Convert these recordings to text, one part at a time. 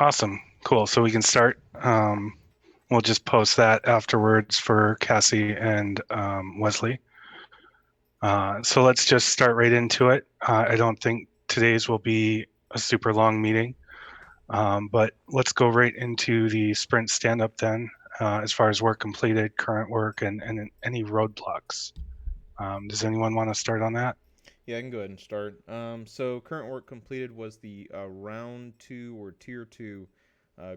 Awesome. Cool. So we can start. We'll just post that afterwards for Cassie and Wesley. So let's just start right into it. I don't think today's will be a super long meeting, but let's go right into the sprint stand-up then, as far as work completed, current work, and any roadblocks. Does anyone want to start on that? Yeah, I can go ahead and start. So current work completed was the round two or tier two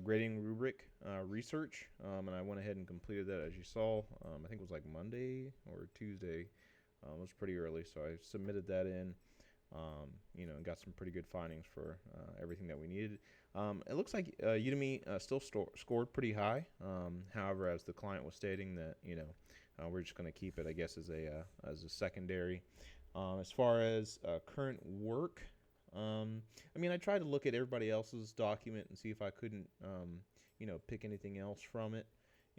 grading rubric research, and I went ahead and completed that as you saw. I think it was like Monday or Tuesday. It was pretty early, so I submitted that in. And got some pretty good findings for everything that we needed. It looks like Udemy still scored pretty high. However, as the client was stating that we're just going to keep it, I guess, as a secondary. As far as current work, I tried to look at everybody else's document and see if I couldn't, pick anything else from it,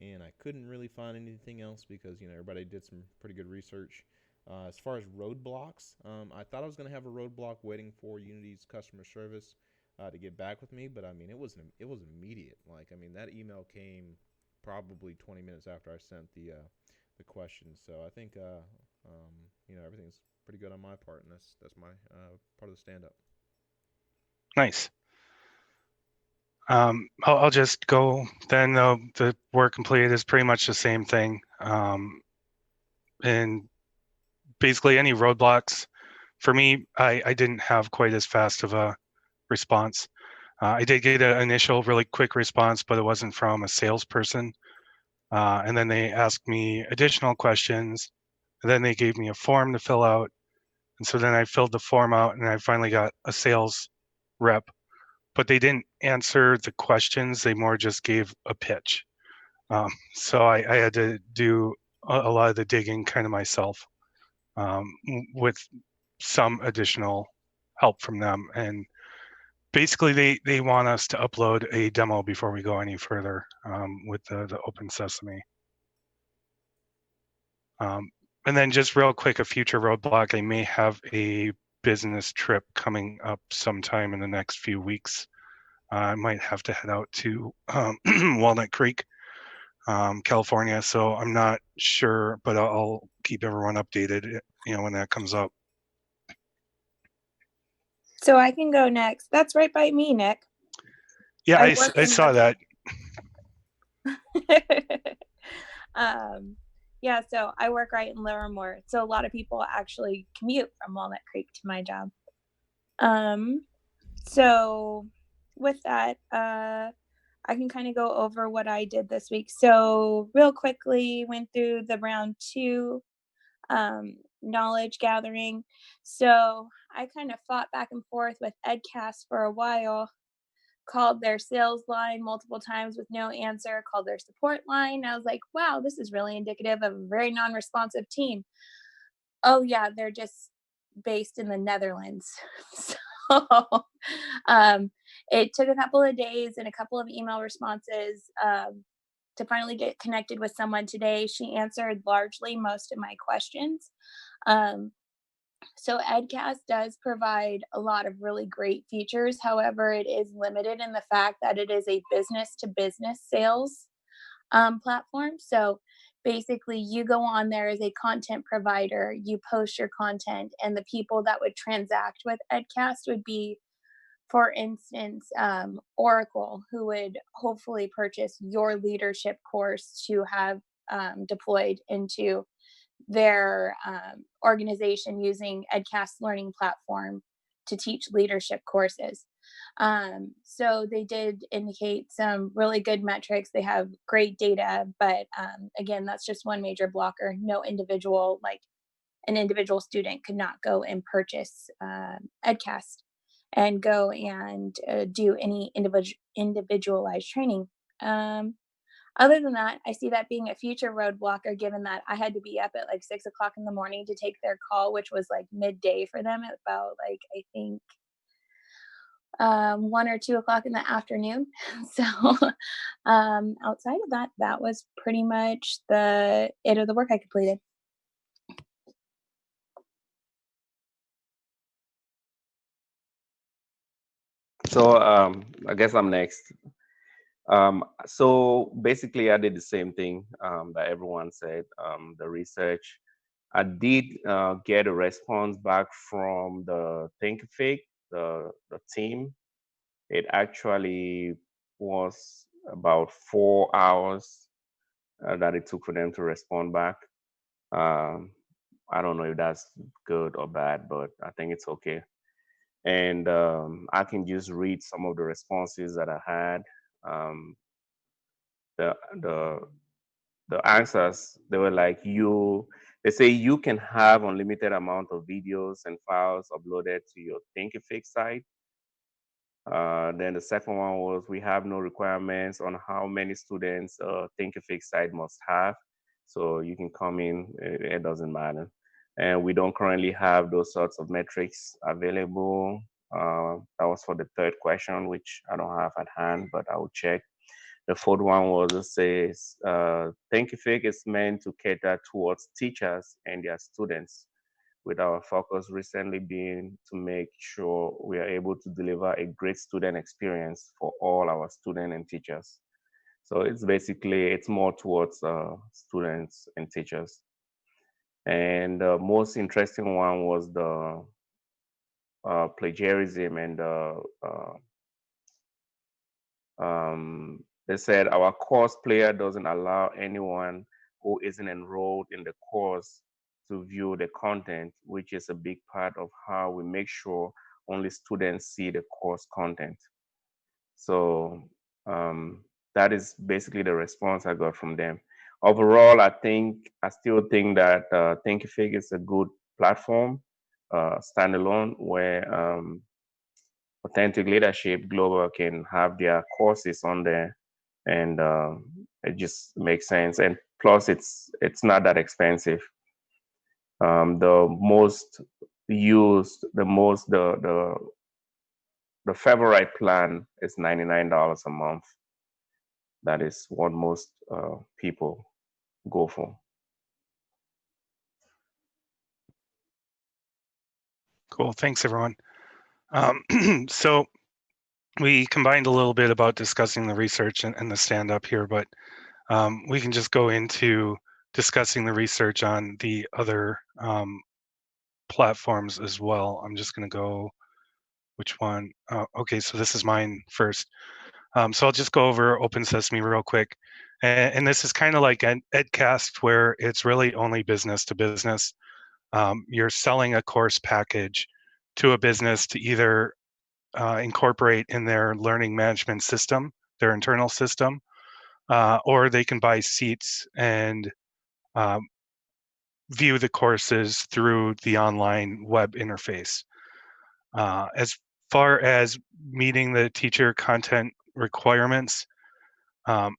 and I couldn't really find anything else because everybody did some pretty good research. As far as roadblocks, I thought I was going to have a roadblock waiting for Unity's customer service to get back with me, but it was immediate. Like that email came probably 20 minutes after I sent the questions. So I think everything's pretty good on my part, and that's my part of the stand up. Nice. I'll just go then. The work completed is pretty much the same thing. And basically any roadblocks for me, I didn't have quite as fast of a response. I did get an initial really quick response, but it wasn't from a salesperson. And then they asked me additional questions, and then they gave me a form to fill out. And so then I filled the form out, and I finally got a sales rep, but they didn't answer the questions. They more just gave a pitch. So I had to do a lot of the digging kind of myself, with some additional help from them. And basically, they want us to upload a demo before we go any further, with the Open Sesame. Um, and then just real quick, a future roadblock, I may have a business trip coming up sometime in the next few weeks. I might have to head out to Walnut Creek, California. So I'm not sure, but I'll keep everyone updated, when that comes up. So I can go next. That's right by me, Nick. Yeah, I saw that. Yeah, so I work right in Livermore. So a lot of people actually commute from Walnut Creek to my job. So with that, I can kind of go over what I did this week. So real quickly, went through the round two knowledge gathering. So I kind of fought back and forth with EdCast for a while, called their sales line multiple times with no answer, called their support line. I was like, wow, this is really indicative of a very non-responsive team. Oh yeah, they're just based in the Netherlands. So it took a couple of days and a couple of email responses to finally get connected with someone today. She answered largely most of my questions. So EdCast does provide a lot of really great features. However, it is limited in the fact that it is a business to business sales platform. So basically you go on there as a content provider, you post your content, and the people that would transact with EdCast would be, for instance, Oracle, who would hopefully purchase your leadership course to have deployed into their organization using EdCast learning platform to teach leadership courses. So they did indicate some really good metrics. They have great data, but again, that's just one major blocker. No individual, like an individual student, could not go and purchase EdCast and go and do any individualized training. Other than that, I see that being a future roadblocker, given that I had to be up at like 6 o'clock in the morning to take their call, which was like midday for them, at about like, I think, 1 or 2 o'clock in the afternoon. So outside of that, that was pretty much it of the work I completed. So I guess I'm next. So basically, I did the same thing that everyone said. The research. I did get a response back from the Thinkific, the team. It actually was about 4 hours that it took for them to respond back. Um, I don't know if that's good or bad, but I think it's okay. And I can just read some of the responses that I had. Um, the the the answers, they were like, they say you can have unlimited amount of videos and files uploaded to your Thinkific site. Then the second one was, we have no requirements on how many students Thinkific site must have. So you can come in, it doesn't matter. And we don't currently have those sorts of metrics available. That was for the third question, which I don't have at hand, but I will check. The fourth one was, it says, Thinkific is meant to cater towards teachers and their students, with our focus recently being to make sure we are able to deliver a great student experience for all our students and teachers. So it's more towards students and teachers. And the most interesting one was the plagiarism and they said our course player doesn't allow anyone who isn't enrolled in the course to view the content, which is a big part of how we make sure only students see the course content. So that is basically the response I got from them. Overall, I still think that Thinkific is a good platform, standalone, where Authentic Leadership Global can have their courses on there, and it just makes sense. And plus, it's not that expensive. The most used, the favorite plan is $99 a month. That is what most people go for. Cool. Thanks, everyone. So we combined a little bit about discussing the research and the stand up here, but we can just go into discussing the research on the other platforms as well. I'm just going to go, which one? Okay, so this is mine first. So I'll just go over Open Sesame real quick. And this is kind of like an Edcast, where it's really only business to business. You're selling a course package to a business to either incorporate in their learning management system, their internal system, or they can buy seats and um, view the courses through the online web interface. As far as meeting the teacher content requirements, um,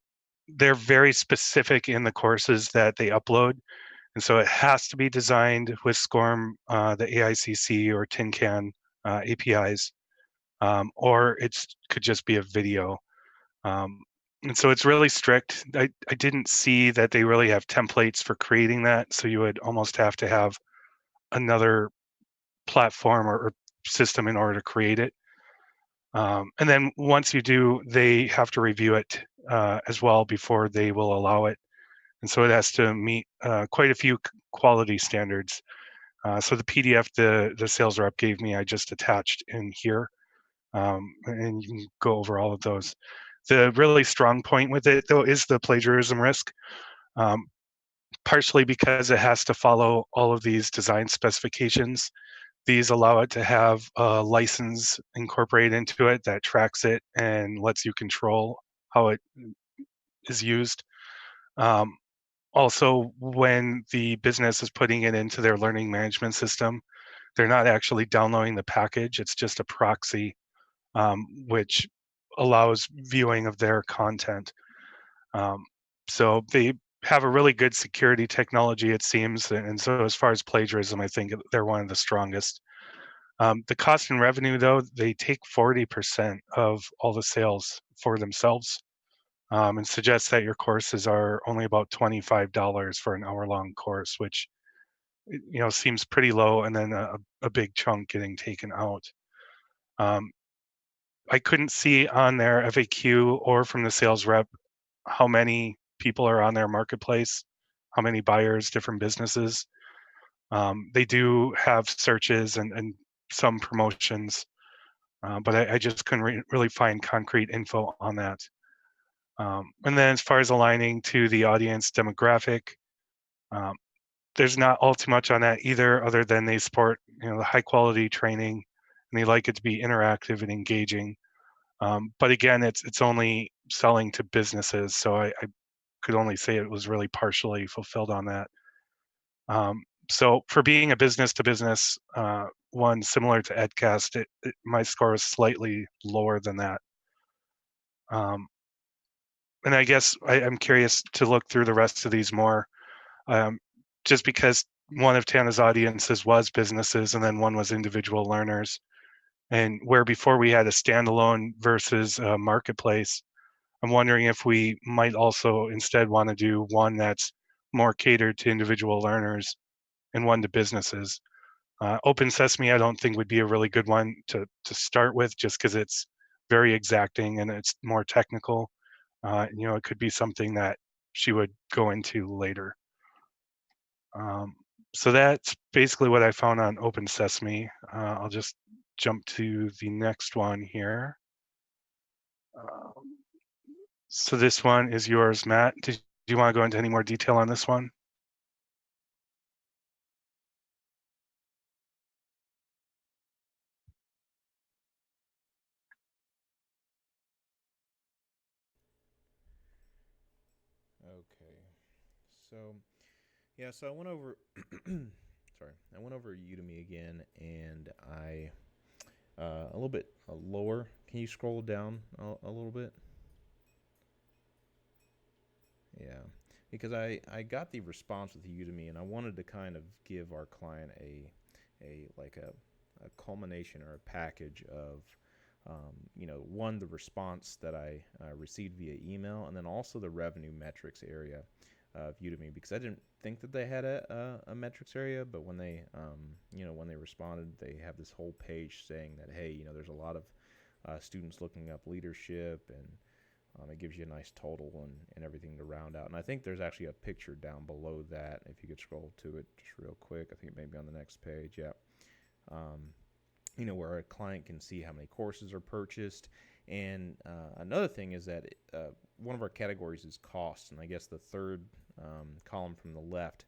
they're very specific in the courses that they upload. And so it has to be designed with SCORM, the AICC or Tin Can APIs, or it could just be a video. And so it's really strict. I didn't see that they really have templates for creating that. So you would almost have to have another platform or system in order to create it. And then once you do, they have to review it as well before they will allow it. And so it has to meet quite a few quality standards. So the PDF the sales rep gave me, I just attached in here, and you can go over all of those. The really strong point with it, though, is the plagiarism risk, um, partially because it has to follow all of these design specifications. These allow it to have a license incorporated into it that tracks it and lets you control how it is used. Um, Also, when the business is putting it into their learning management system, they're not actually downloading the package. It's just a proxy, which allows viewing of their content. Um, so they have a really good security technology, it seems. And so as far as plagiarism, I think they're one of the strongest. The cost and revenue, though, they take 40% of all the sales for themselves, and suggests that your courses are only about $25 for an hour-long course, which seems pretty low, and then a big chunk getting taken out. Um, I couldn't see on their FAQ or from the sales rep how many people are on their marketplace, how many buyers, different businesses. They do have searches and some promotions, but I just couldn't really find concrete info on that. And then as far as aligning to the audience demographic, um, there's not all too much on that either, other than they support the high quality training and they like it to be interactive and engaging. But again, it's only selling to businesses, so I could only say it was really partially fulfilled on that. So for being a business to business one similar to Edcast, my score is slightly lower than that. And I guess I'm curious to look through the rest of these more, um, just because one of Tana's audiences was businesses and then one was individual learners. And where before we had a standalone versus a marketplace, I'm wondering if we might also instead want to do one that's more catered to individual learners and one to businesses. Open Sesame, I don't think would be a really good one to start with, just because it's very exacting and it's more technical. It could be something that she would go into later. Um, so that's basically what I found on Open Sesame. I'll just jump to the next one here. So this one is yours, Matt. Do you want to go into any more detail on this one? Okay. So yeah, so I went over sorry, I went over Udemy again, and I a little bit lower. Can you scroll down a little bit? Yeah, because I got the response with Udemy, and I wanted to kind of give our client a culmination or a package of one, the response that I received via email, and then also the revenue metrics area of Udemy, because I didn't think that they had a metrics area, but when when they responded, they have this whole page saying that, hey, there's a lot of students looking up leadership, and it gives you a nice total and everything to round out. And I think there's actually a picture down below that. If you could scroll to it just real quick, I think it may be on the next page. Yeah. Um, where a client can see how many courses are purchased. And another thing is that one of our categories is cost. And I guess the third column from the left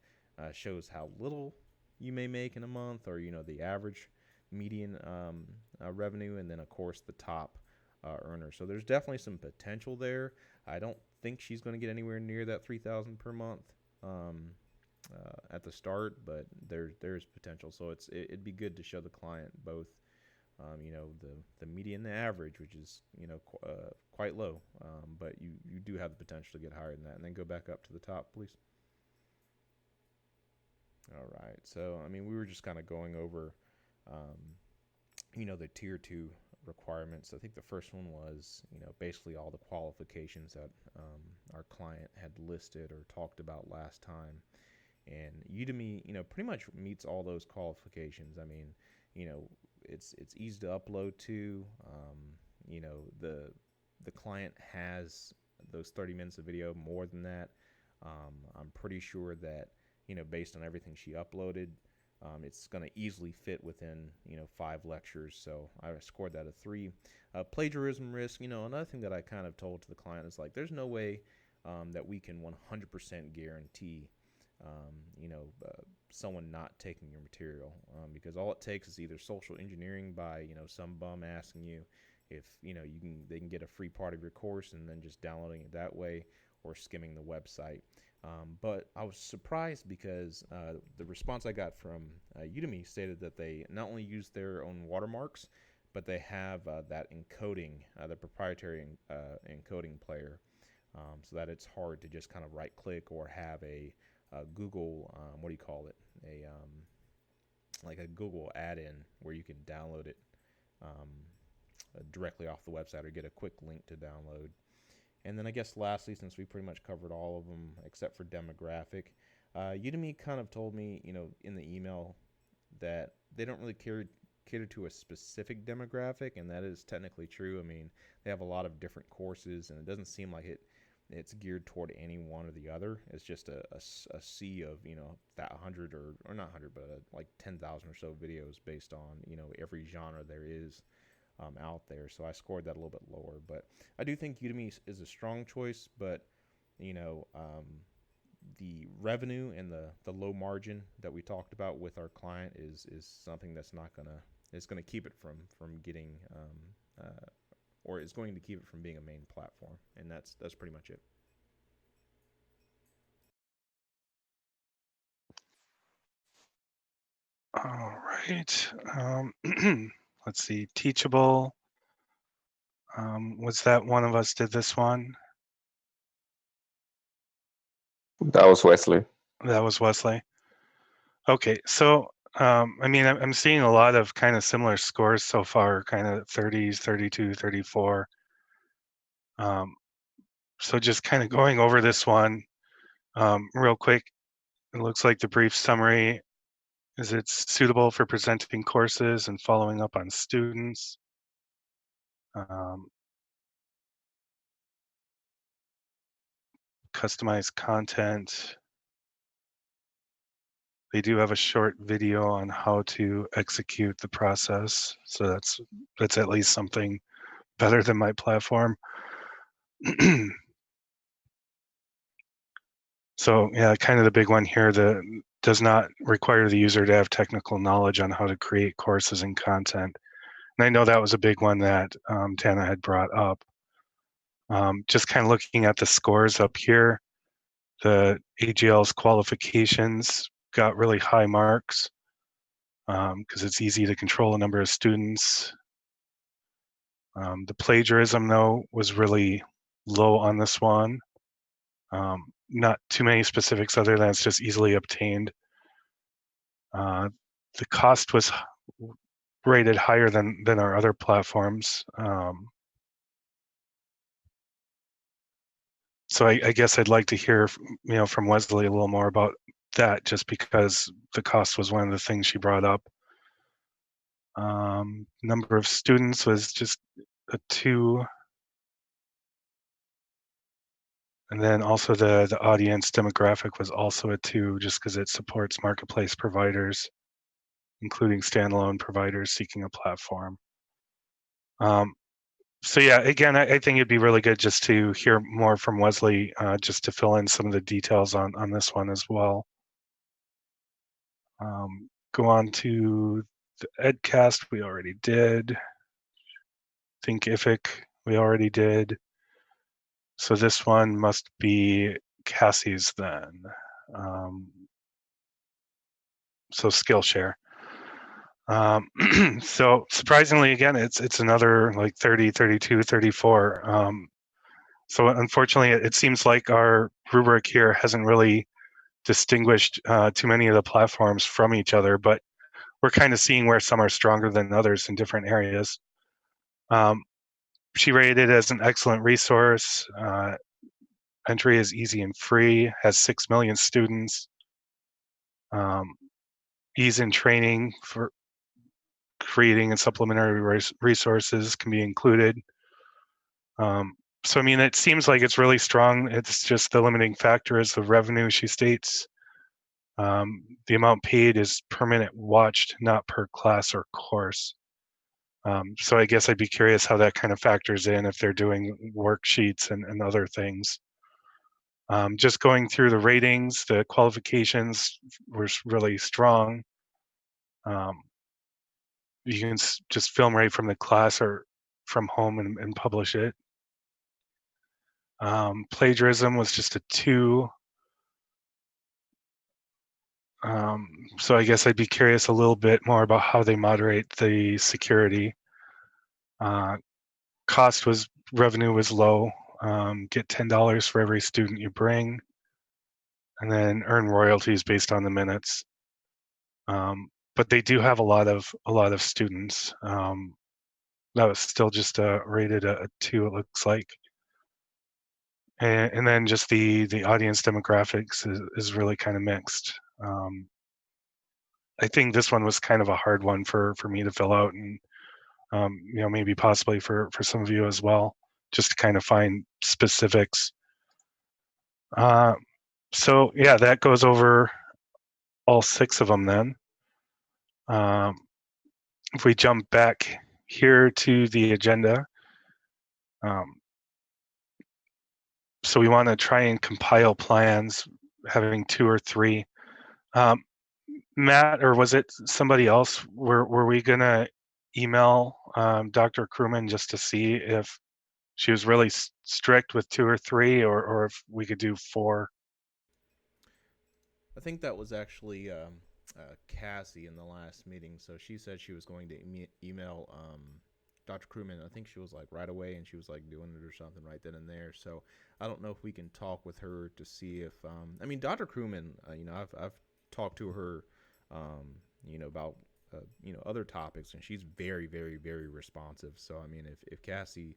shows how little you may make in a month, or, the average median revenue, and then, of course, the top earner. So there's definitely some potential there. I don't think she's going to get anywhere near that $3,000 per month at the start, but there's potential. So it'd be good to show the client both, the median, the average, which is quite low, but you do have the potential to get higher than that. And then go back up to the top, please. All right. So we were just kind of going over, the tier 2 requirements. I think the first one was, basically all the qualifications that our client had listed or talked about last time. And Udemy, pretty much meets all those qualifications. It's easy to upload to. The client has those 30 minutes of video, more than that. I'm pretty sure that, based on everything she uploaded, it's going to easily fit within 5 lectures. So I scored that a 3. Plagiarism risk, another thing that I kind of told to the client is, like, there's no way that we can 100% guarantee someone not taking your material, because all it takes is either social engineering by some bum asking you if they can get a free part of your course and then just downloading it that way, or skimming the website. But I was surprised because the response I got from Udemy stated that they not only use their own watermarks, but they have that encoding, the proprietary encoding player, so that it's hard to just kind of right click or have a Google, what do you call it? Like a Google add-in where you can download it directly off the website, or get a quick link to download. And then I guess lastly, since we pretty much covered all of them except for demographic, Udemy kind of told me, in the email, that they don't really cater to a specific demographic, and that is technically true. I mean, they have a lot of different courses, and it doesn't seem like it's geared toward any one or the other. It's just a sea of, that 100 or not 100, but like 10,000 or so videos based on, every genre there is out there. So I scored that a little bit lower. But I do think Udemy is a strong choice, but, you know, um, the revenue and the low margin that we talked about with our client is something that's not gonna is gonna keep it from getting or is going to keep it from being a main platform, and that's pretty much it. All right. Let's see. Teachable. Was that one of us did this one? That was Wesley. That was Wesley. Okay, so I mean, I'm seeing a lot of kind of similar scores so far, kind of 30s, 32, 34. So just kind of going over this one real quick. It looks like the brief summary is it's suitable for presenting courses and following up on students. Customized content. They do have a short video on how to execute the process. So that's at least something better than my platform. So yeah, kind of the big one here that does not require the user to have technical knowledge on how to create courses and content. And I know that was a big one that Tana had brought up. Just kind of looking at the scores up here, the AGL's qualifications got really high marks because it's easy to control a number of students. The plagiarism, though, was really low on this one. Not too many specifics other than it's just easily obtained. The cost was rated higher than our other platforms. So I guess I'd like to hear, from Wesley a little more about that, just because the cost was one of the things she brought up. Number of students was just a 2. And then also the audience demographic was also a 2, just because it supports marketplace providers, including standalone providers seeking a platform. So yeah, again, I think it'd be really good just to hear more from Wesley, just to fill in some of the details on this one as well. Go on to the Edcast, we already did. Thinkific, we already did. So this one must be Cassie's then. So Skillshare. So surprisingly, again, it's another like 30, 32, 34. So unfortunately, it seems like our rubric here hasn't really distinguished too many of the platforms from each other, but we're kind of seeing where some are stronger than others in different areas. She rated it as an excellent resource. Entry is easy and free, has 6 million students. Ease in training for creating and supplementary resources can be included. So, I mean, it seems like it's really strong. It's just the limiting factor is the revenue, she states. The amount paid is per minute watched, not per class or course. So I guess I'd be curious how that kind of factors in if they're doing worksheets and other things. Just going through the ratings, the qualifications were really strong. You can just film right from the class or from home and publish it. Plagiarism was just a 2. So I guess I'd be curious a little bit more about how they moderate the security. Revenue was low. Get $10 for every student you bring, and then earn royalties based on the minutes. But they do have a lot of students. That was still just rated a 2, it looks like. And then just the audience demographics is really kind of mixed. I think this one was kind of a hard one for me to fill out, and maybe possibly for some of you as well, just to kind of find specifics. So yeah, that goes over all 6 of them then. If we jump back here to the agenda, so we want to try and compile plans, having 2 or 3. Matt, or was it somebody else? Were we gonna email Dr. Crewman just to see if she was really strict with 2 or 3, or if we could do 4? I think that was actually Cassie in the last meeting. So she said she was going to email Dr. Crewman. I think she was like right away, and she was like doing it or something right then and there. So I don't know if we can talk with her to see if I mean Dr. Crewman. I've talked to her, about other topics, and she's very very responsive. So I mean, if Cassie,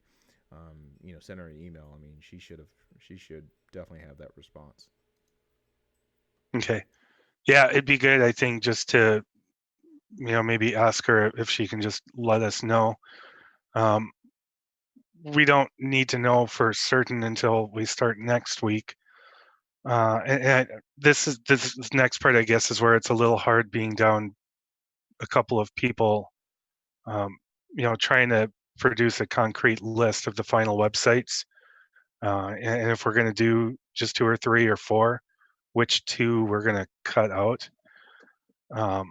sent her an email, I mean she should definitely have that response. Okay. Yeah, it'd be good, I think, just to maybe ask her if she can just let us know. We don't need to know for certain until we start next week. And this next part, I guess, is where it's a little hard being down a couple of people, trying to produce a concrete list of the final websites. And if we're going to do just 2 or 3 or 4, which 2 we're going to cut out. I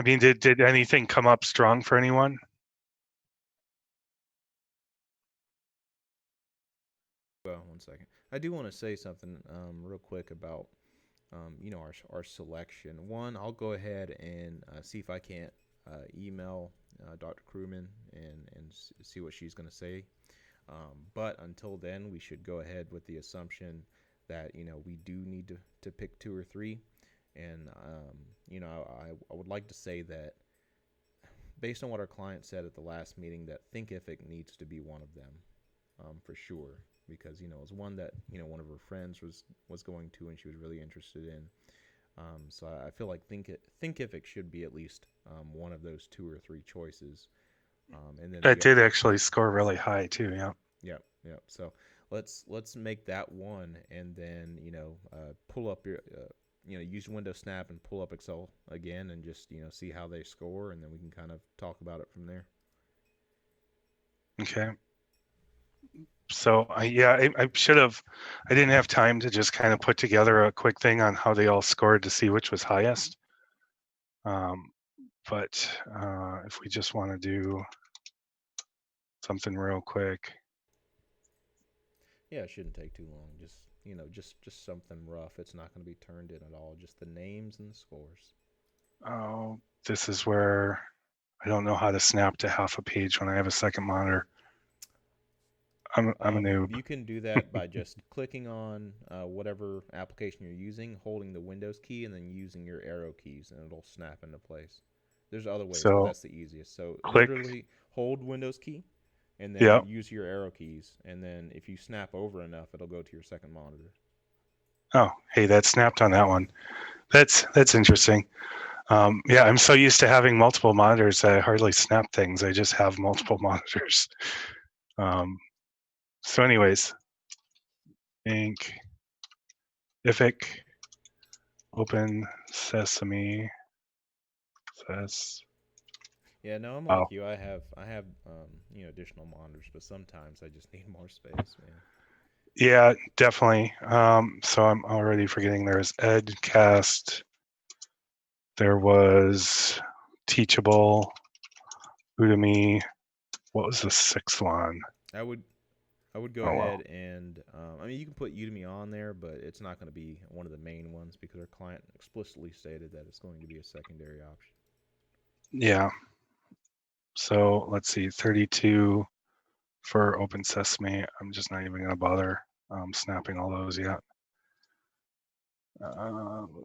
mean, did anything come up strong for anyone? Well, 1 second. I do want to say something real quick about our selection. One, I'll go ahead and see if I can't email Dr. Crewman and see what she's going to say. But until then, we should go ahead with the assumption that we do need to pick 2 or 3. And I would like to say that based on what our client said at the last meeting, that Thinkific needs to be one of them, for sure, because it was one that one of her friends was going to, and she was really interested in. So I feel like Thinkific should be at least one of those 2 or 3 choices. And then That did actually score really high too. Yeah. Yep. So let's make that one, and then pull up your use Windows Snap and pull up Excel again, and just see how they score, and then we can kind of talk about it from there. Okay. So I should have. I didn't have time to just kind of put together a quick thing on how they all scored to see which was highest. But if we just want to do something real quick. Yeah, it shouldn't take too long. Just something rough. It's not going to be turned in at all. Just the names and the scores. Oh, this is where I don't know how to snap to half a page when I have a second monitor. I'm a noob. You can do that by just clicking on whatever application you're using, holding the Windows key, and then using your arrow keys, and it'll snap into place. There's other ways, but that's the easiest. So click. Literally hold Windows key, and then Yep. use your arrow keys, and then if you snap over enough, it'll go to your second monitor. Oh, hey, that snapped on that one. That's interesting. Yeah, I'm so used to having multiple monitors that I hardly snap things. I just have multiple monitors. So anyways, Thinkific, open sesame, Yeah, no, I'm like you. I have additional monitors, but sometimes I just need more space, man. Yeah, definitely. So I'm already forgetting there's Edcast. There was Teachable, Udemy. What was the 6th one? I would go ahead and I mean, you can put Udemy on there, but it's not going to be one of the main ones because our client explicitly stated that it's going to be a secondary option. Yeah. So let's see, 32 for Open Sesame. I'm just not even going to bother snapping all those yet.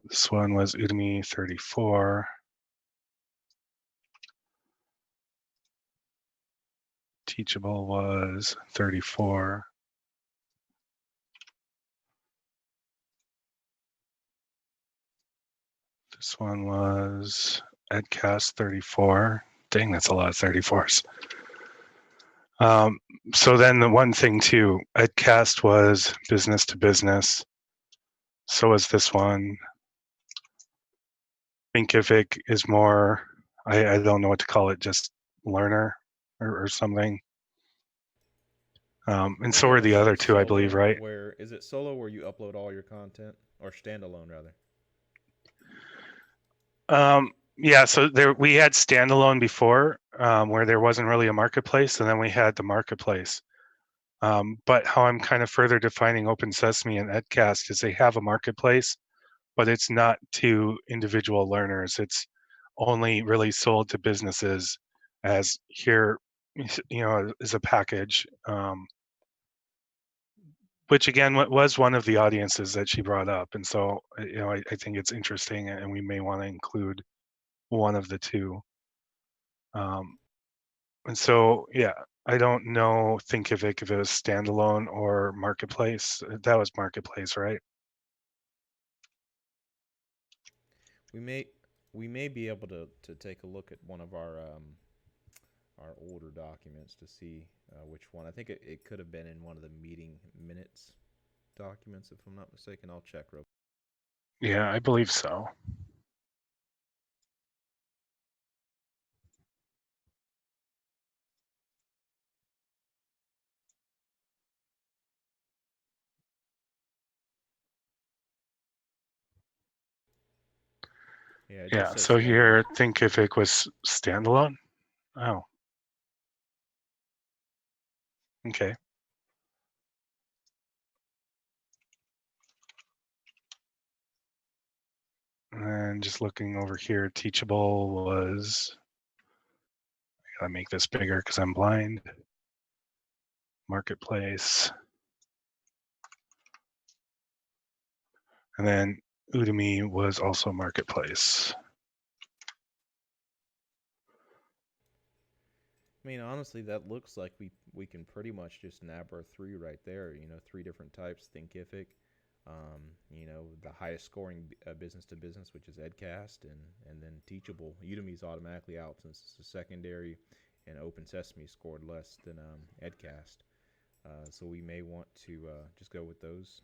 This one was Udemy 34. Teachable was 34. This one was Edcast 34. Dang, that's a lot of 34s. So then the one thing too, Edcast was business to business. So is this one. Thinkific is more, I don't know what to call it, just learner or something. And so are the other two, I believe, right? Where is it solo where you upload all your content, or standalone rather? Yeah, so there we had standalone before, where there wasn't really a marketplace, and then we had the marketplace. But how I'm kind of further defining Open Sesame and Edcast is they have a marketplace, but it's not to individual learners. It's only really sold to businesses as here, as a package. Which again was one of the audiences that she brought up, and so I think it's interesting, and we may want to include one of the two. And so yeah, I don't know Thinkific if it was standalone or marketplace. That was marketplace, right? We may we may be able to take a look at one of our older documents to see which one. I think it could have been in one of the meeting minutes documents, if I'm not mistaken. I'll check real. Yeah, I believe so. Yeah, it just Yeah, says so standalone. here Thinkific was standalone. Oh, okay. And just looking over here, Teachable was, I gotta make this bigger because I'm blind. Marketplace. And then Udemy was also marketplace. I mean, honestly, that looks like we can pretty much just nab our three right there. You know, three different types: Thinkific, the highest scoring business to business, which is Edcast, and then Teachable. Udemy's automatically out since it's a secondary, and Open Sesame scored less than Edcast. So we may want to just go with those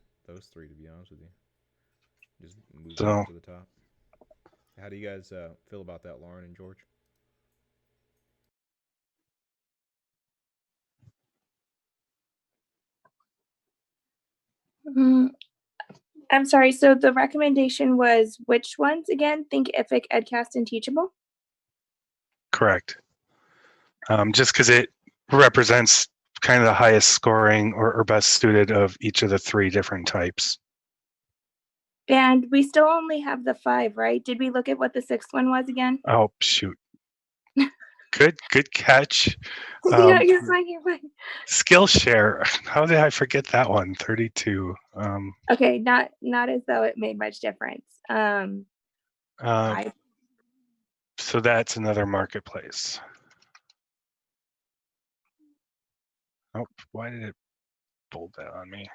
three. To be honest with you, just move them So up to the top. How do you guys feel about that, Lauren and George? Mm, I'm sorry. So the recommendation was which ones again? Thinkific, Edcast, and Teachable? correct. Just because it represents kind of the highest scoring or best suited of each of the three different types. And we still only have the 5, right? Did we look at what the 6th one was again? Oh, shoot. Good catch. Yeah, you're fine, you're fine. Skillshare. How did I forget that one? 32. Okay, not as though it made much difference. I So that's another marketplace. Oh, why did it bold that on me?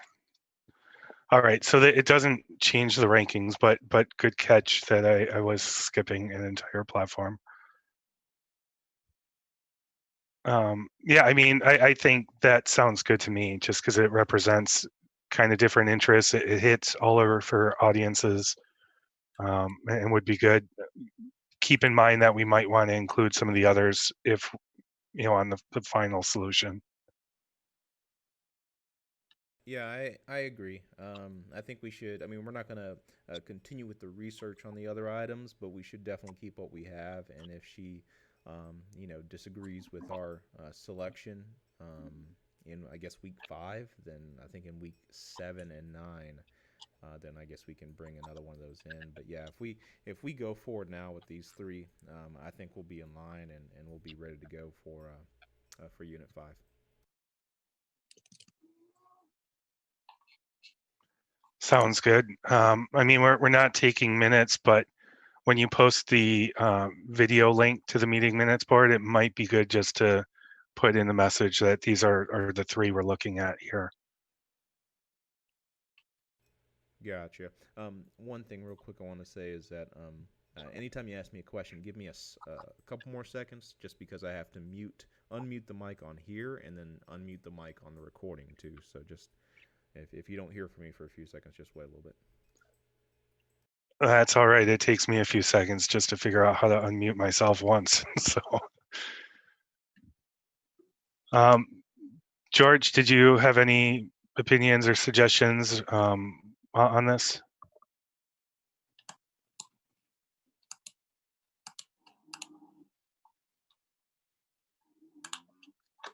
All right, so it doesn't change the rankings, but good catch that I was skipping an entire platform. Yeah, I mean, I think that sounds good to me, just because it represents kind of different interests. It hits all over for audiences, and would be good. Keep in mind that we might want to include some of the others if on the final solution. Yeah, I agree. I think we should. I mean, we're not going to continue with the research on the other items, but we should definitely keep what we have. And if she, disagrees with our selection in, I guess, week 5, then I think in week 7 and 9, then I guess we can bring another one of those in. But yeah, if we go forward now with these three, I think we'll be in line and we'll be ready to go for Unit 5. Sounds good. I mean, we're not taking minutes, but when you post the video link to the meeting minutes board, it might be good just to put in the message that these are the three we're looking at here. Gotcha. One thing real quick I want to say is that Anytime you ask me a question, give me a couple more seconds, just because I have to unmute the mic on here, and then unmute the mic on the recording too. So just if you don't hear from me for a few seconds, just wait a little bit. That's all right. It takes me a few seconds just to figure out how to unmute myself once. So, um, George, did you have any opinions or suggestions on this?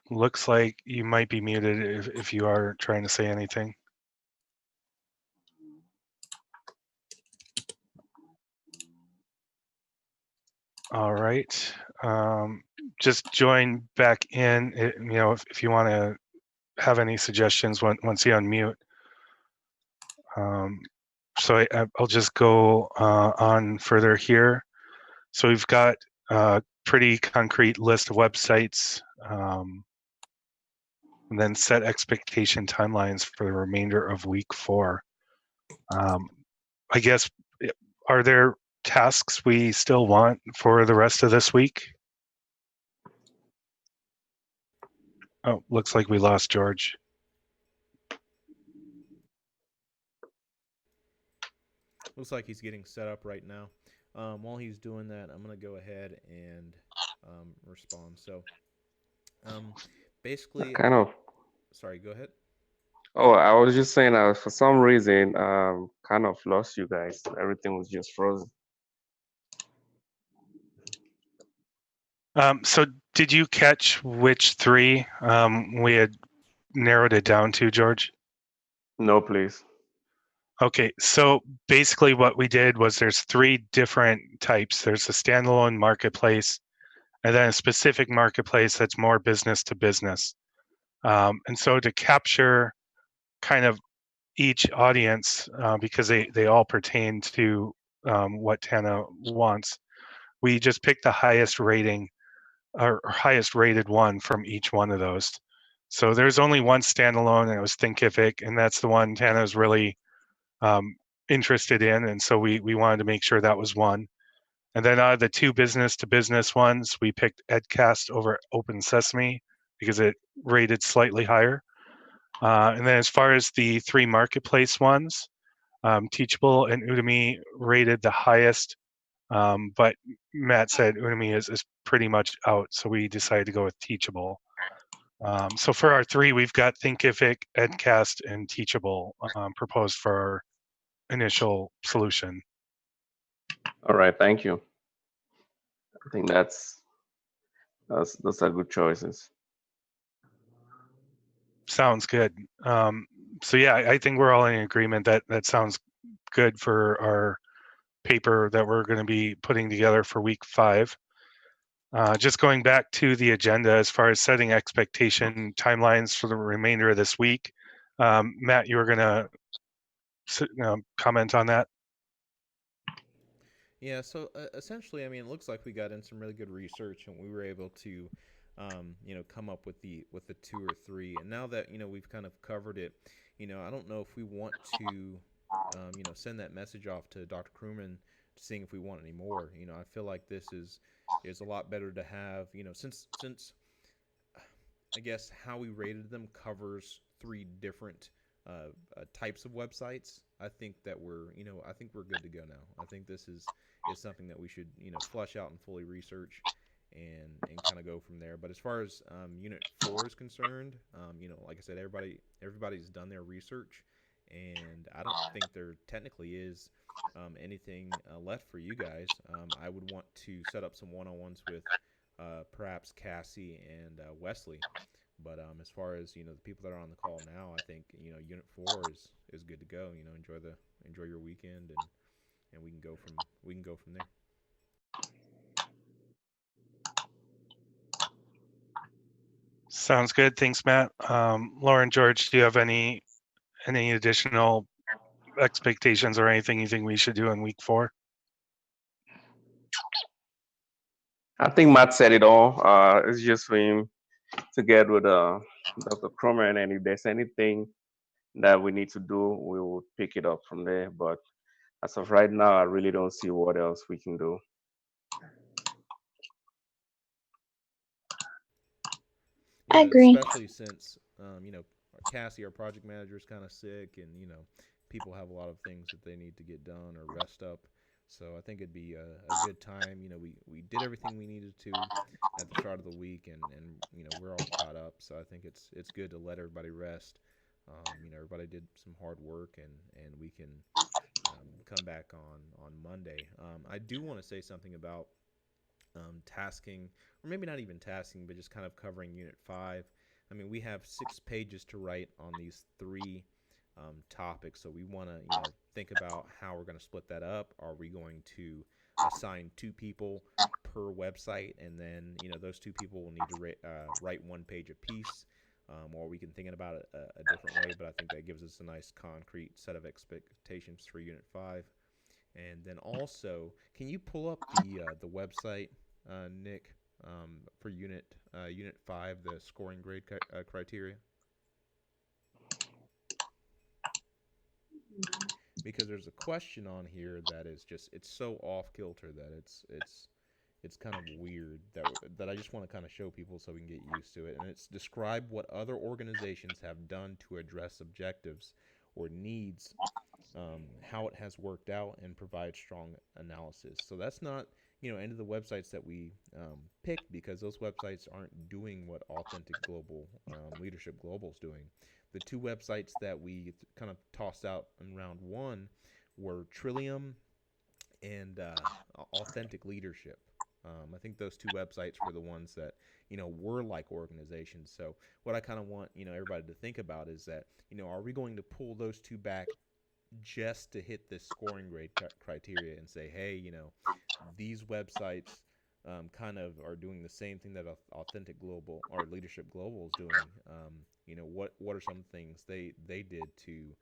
Looks like you might be muted if you are trying to say anything. All right. Just join back in, if you want to have any suggestions once you unmute. So I'll just go on further here. So we've got a pretty concrete list of websites, and then set expectation timelines for the remainder of week 4. I guess, are there tasks we still want for the rest of this week? Oh, looks like we lost George. Looks like he's getting set up right now. While he's doing that, I'm going to go ahead and respond. So, basically, Kind of. sorry, go ahead. Oh, I was just saying, for some reason, kind of lost you guys. Everything was just frozen. So did you catch which 3 we had narrowed it down to, George? No, please. Okay, so basically what we did was there's 3 different types. There's a standalone marketplace, and then a specific marketplace that's more business to business. And so to capture kind of each audience, because they all pertain to what Tana wants, we just picked the highest rating or highest rated one from each one of those. So there's only one standalone, and it was Thinkific, and that's the one Tana's really interested in, and so we wanted to make sure that was one. And then out of the 2 business to business ones, we picked Edcast over Open Sesame because it rated slightly higher. And then as far as the 3 marketplace ones, Teachable and Udemy rated the highest, but Matt said Udemy is pretty much out, so we decided to go with Teachable. So for our 3, we've got Thinkific, Edcast, and Teachable proposed for our initial solution. All right, thank you. I think those are good choices. Sounds good. So yeah, I think we're all in agreement that sounds good for our paper that we're going to be putting together for week 5. Just going back to the agenda as far as setting expectation timelines for the remainder of this week. Matt, you were going to comment on that? Yeah, so essentially, I mean, it looks like we got in some really good research, and we were able to, come up with the 2 or 3. And now that we've kind of covered it, I don't know if we want to, send that message off to Dr. Crewman, seeing if we want any more. I feel like this is a lot better to have, since I guess how we rated them covers 3 different types of websites. I think that I think we're good to go now. I think this is something that we should, flush out and fully research, and kind of go from there. But as far as Unit 4 is concerned, like I said, everybody's done their research, and I don't think there technically is anything left for you guys. I would want to set up some one-on-ones with perhaps Cassie and Wesley. But as far as the people that are on the call now, I think Unit 4 is good to go. Enjoy your weekend, and we can go from there. Sounds good. Thanks, Matt. Lauren, George, do you have any additional expectations or anything you think we should do in week 4? I think Matt said it all. It's just for him to get with Dr. Cromer, and if there's anything that we need to do, we will pick it up from there. But As of right now, I really don't see what else we can do. I Yeah, agree. especially since Cassie, our project manager, is kind of sick, and people have a lot of things that they need to get done or rest up. So I think it'd be a good time. We did everything we needed to at the start of the week, and we're all caught up. So I think it's good to let everybody rest. Everybody did some hard work, and we can come back on Monday. I do want to say something about tasking, or maybe not even tasking, but just kind of covering Unit 5. I mean, we have 6 pages to write on these three topics, so we want to, think about how we're going to split that up. Are we going to assign 2 people per website, and then, those 2 people will need to write 1 page apiece? Or we can think about it a different way, but I think that gives us a nice concrete set of expectations for Unit 5. And then also, can you pull up the website, Nick, for Unit 5, the scoring grade criteria? Because there's a question on here that is just, it's so off kilter that it's kind of weird, that I just want to kind of show people so we can get used to it. And it's describe what other organizations have done to address objectives or needs, how it has worked out, and provide strong analysis. So that's not, any of the websites that we picked, because those websites aren't doing what Authentic Global Leadership Global is doing. The 2 websites that we kind of tossed out in round 1 were Trillium and Authentic Leadership. I think those 2 websites were the ones that were like organizations. So what I kind of want everybody to think about is that are we going to pull those 2 back just to hit this scoring grade criteria and say, hey, these websites kind of are doing the same thing that Authentic Global or Leadership Global is doing. What are some things they did to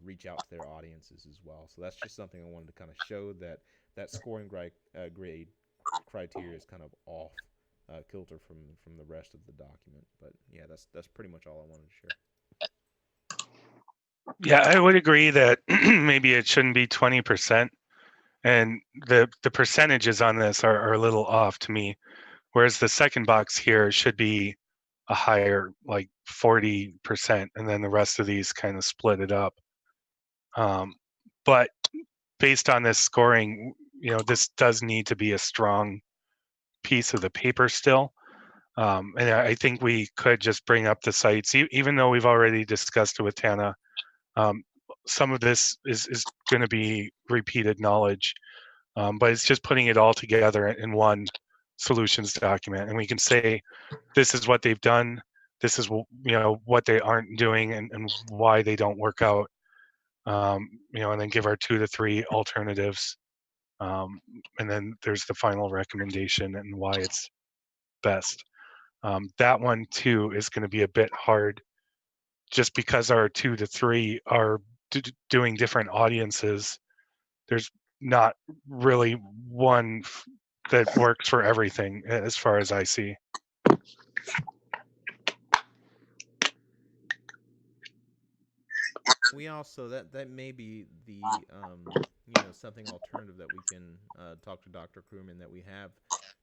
reach out to their audiences as well? So that's just something I wanted to kind of show, that scoring grade criteria is kind of off kilter from the rest of the document. But yeah, that's pretty much all I wanted to share. Yeah, I would agree that maybe it shouldn't be 20%. And the percentages on this are a little off to me. Whereas the second box here should be a higher, like 40%, and then the rest of these kind of split it up. But based on this scoring, this does need to be a strong piece of the paper still. And I think we could just bring up the sites, even though we've already discussed it with Tana. Some of this is going to be repeated knowledge, but it's just putting it all together in one solutions document. And we can say, this is what they've done. This is what they aren't doing, and why they don't work out. And then give our 2 to 3 alternatives. And then there's the final recommendation and why it's best. That one too is going to be a bit hard, just because our 2 to 3 are doing different audiences. There's not really one that works for everything, as far as I see. We also, that may be the something alternative that we can talk to Dr. Crewman, that we have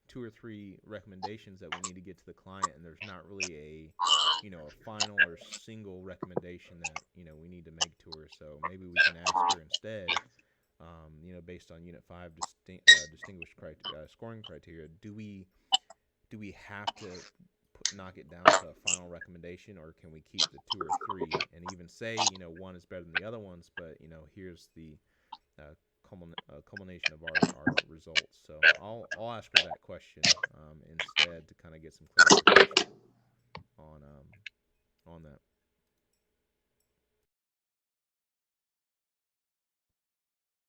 2 or 3 recommendations that we need to get to the client, and there's not really a final or single recommendation that we need to make to her. So maybe we can ask her instead, based on Unit 5 distinguished scoring criteria, do we have to knock it down to a final recommendation, or can we keep the 2 or 3 and even say one is better than the other ones, but here's the culmination of our results? So I'll ask her that question instead, to kind of get some clarification on that.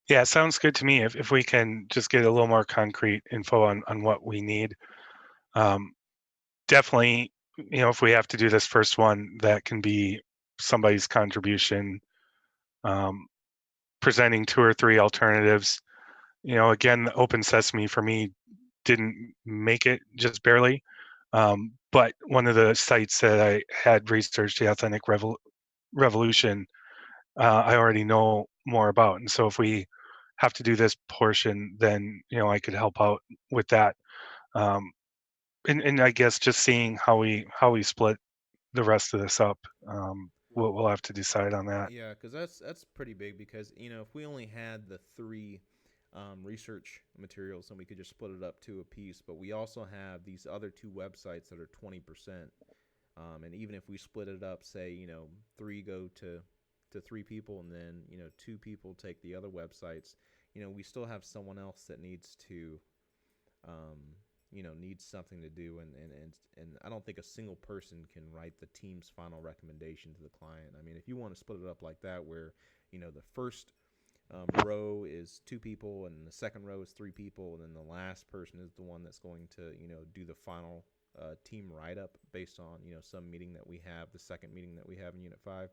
Yeah, sounds good to me. If we can just get a little more concrete info on what we need. Definitely, if we have to do this first one, that can be somebody's contribution, presenting 2 or 3 alternatives. Again, the Open Sesame for me didn't make it, just barely. But one of the sites that I had researched, the Authentic Revolution, I already know more about. And so if we have to do this portion, then I could help out with that. Um, and I guess just seeing how we split the rest of this up, we'll have to decide on that. Yeah, because that's pretty big. Because if we only had the three research materials, then we could just split it up two a piece. But we also have these other two websites that are 20%. And even if we split it up, say three go to three people, and then two people take the other websites, we still have someone else that needs to um, needs something to do, and I don't think a single person can write the team's final recommendation to the client. I mean, if you want to split it up like that, where the first row is two people, and the second row is three people, and then the last person is the one that's going to do the final team write up based on some meeting that we have, the second meeting that we have in Unit 5.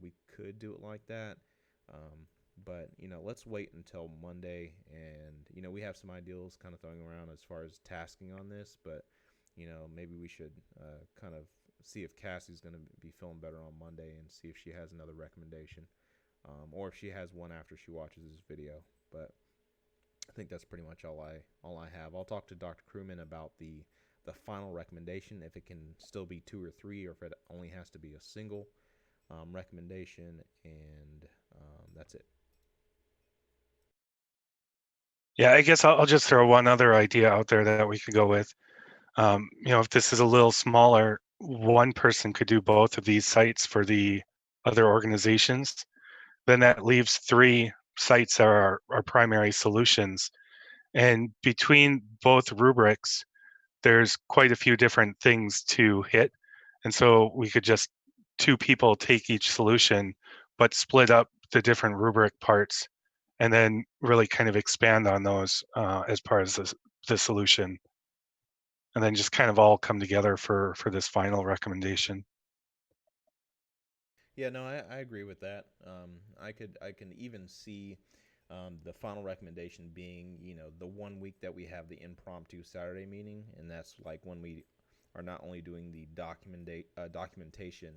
We could do it like that. But let's wait until Monday, and we have some ideas kind of throwing around as far as tasking on this, but maybe we should kind of see if Cassie's going to be feeling better on Monday, and see if she has another recommendation, or if she has one after she watches this video. But I think that's pretty much all I have. I'll talk to Dr. Crewman about the final recommendation, if it can still be two or three, or if it only has to be a single recommendation, and that's it. Yeah, I guess I'll just throw one other idea out there that we could go with. If this is a little smaller, one person could do both of these sites for the other organizations. Then that leaves 3 sites that are our primary solutions. And between both rubrics, there's quite a few different things to hit. And so we could just 2 people take each solution, but split up the different rubric parts, and then really kind of expand on those as part of the solution, and then just kind of all come together for this final recommendation. Yeah, no, I agree with that. I can even see the final recommendation being the 1 week that we have the impromptu Saturday meeting, and that's like when we are not only doing the documentation,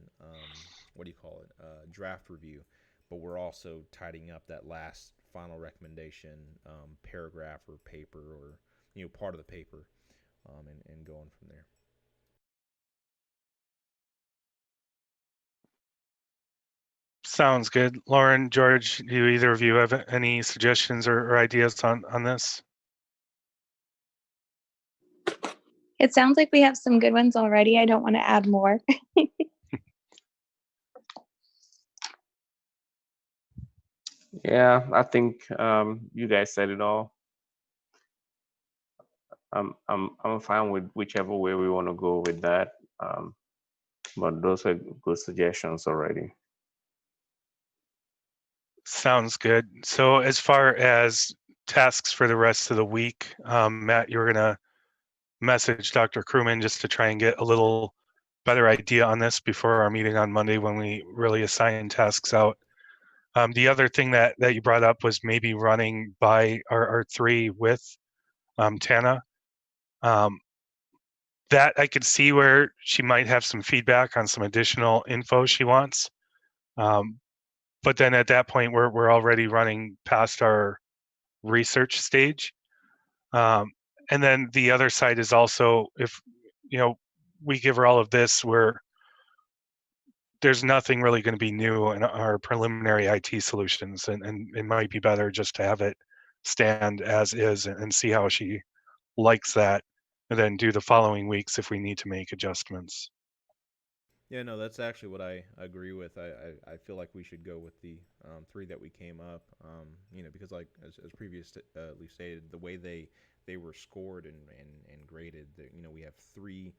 what do you call it, draft review, but we're also tidying up that last final recommendation paragraph or paper, or part of the paper, and going from there. Sounds good. Lauren, George, do either of you have any suggestions or ideas on this? It sounds like we have some good ones already. I don't want to add more. Yeah, I think you guys said it all. I'm fine with whichever way we want to go with that. But those are good suggestions already. Sounds good. So as far as tasks for the rest of the week, Matt, you're going to message Dr. Crewman just to try and get a little better idea on this before our meeting on Monday, when we really assign tasks out. The other thing that you brought up was maybe running by our 3 with Tana. That I could see where she might have some feedback on some additional info she wants. But then at that point, we're already running past our research stage. And then the other side is also, if we give her all of this, where there's nothing really going to be new in our preliminary IT solutions, and it might be better just to have it stand as is and see how she likes that, and then do the following weeks if we need to make adjustments. Yeah, no, that's actually what I agree with. I feel like we should go with the three that we came up. Because like as previously stated, the way they were scored and graded, we have three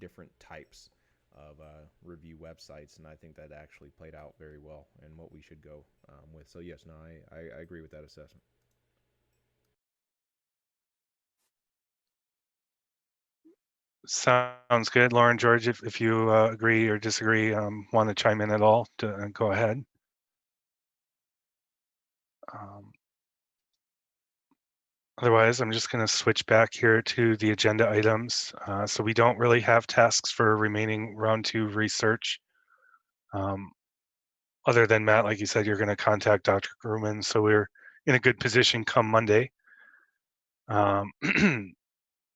different types of review websites, and I think that actually played out very well and what we should go with. So yes, no, I agree with that assessment. Sounds good. Lauren, George, if you agree or disagree, want to chime in at all, to go ahead. Otherwise, I'm just going to switch back here to the agenda items. So we don't really have tasks for remaining round 2 research. other than Matt, like you said, you're going to contact Dr. Grumman, so we're in a good position come Monday. And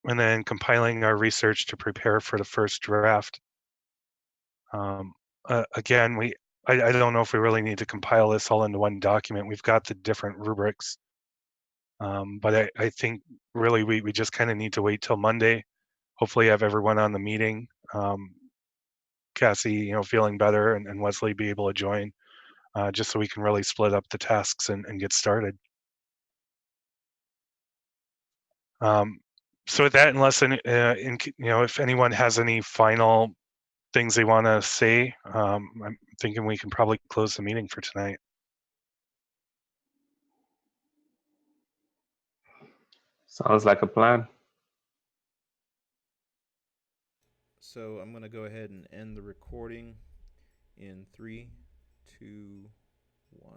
then compiling our research to prepare for the first draft. Again, I don't know if we really need to compile this all into one document. We've got the different rubrics. But I think really we just kind of need to wait till Monday. Hopefully have everyone on the meeting. Cassie, feeling better, and Wesley be able to join, just so we can really split up the tasks and get started. So with that, unless if anyone has any final things they want to say, I'm thinking we can probably close the meeting for tonight. Sounds like a plan. So I'm going to go ahead and end the recording in 3, 2, 1.